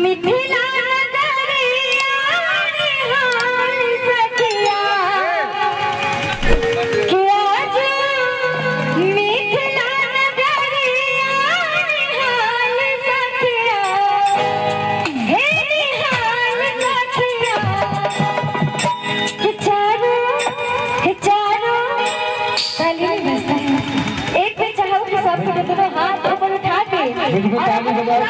मिथिला नगरिया हाल सखिया किया जो मिथिला नगरिया हाल सखिया हे हाल सखिया चारों ताली बजता है। एक पे चाहो कि सब दोनों हाथ ऊपर उठा के और ताली बजाओ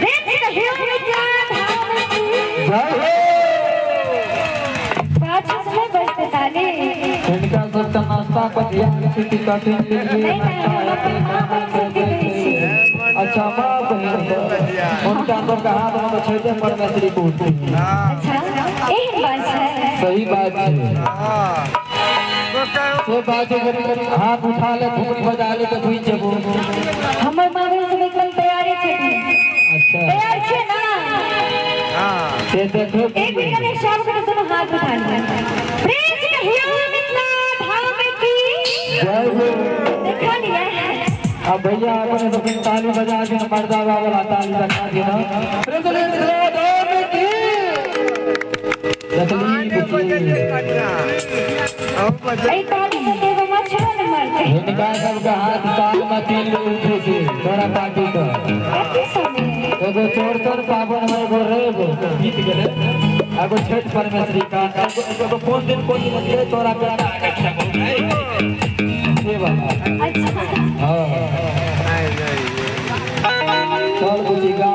देख कहियो में क्या धाम की जय हो पांच समय बजते ताली इनका सबका नाश्ता पर ध्यान किसी कठिन के लिए अच्छा माँ उनका सबका हाथ में छेदे पर मैत्री को अच्छा एक बात है सही बात है तो बात हाथ उठा ले धूप बजा ले तो भूल जबो हमर मारे से एकदम तैयारी छे अच्छा तैयार छे ना हां से देखो एक मिनट में शाम को दोनों हाथ उठा ले प्रेम से कहियो मिथिला धाम की जय हो देखा लिया अब भैया अपने तो ताली बजा के मर्दा वाला ताली बजा के ना प्रेम से मिथिला धाम की ऐ ताली से वो मछरा न मरते इनका सबका हाथ ताल में तीन लोग उठे थे थोड़ा पार्टी का ऐसे समय एगो चोर पावन में एगो रेगो जीत गेले एगो छठ परमेश्वरी का एगो कौन दिन मंदिर तोरा पे ये बात अच्छा हां चल बुझी गा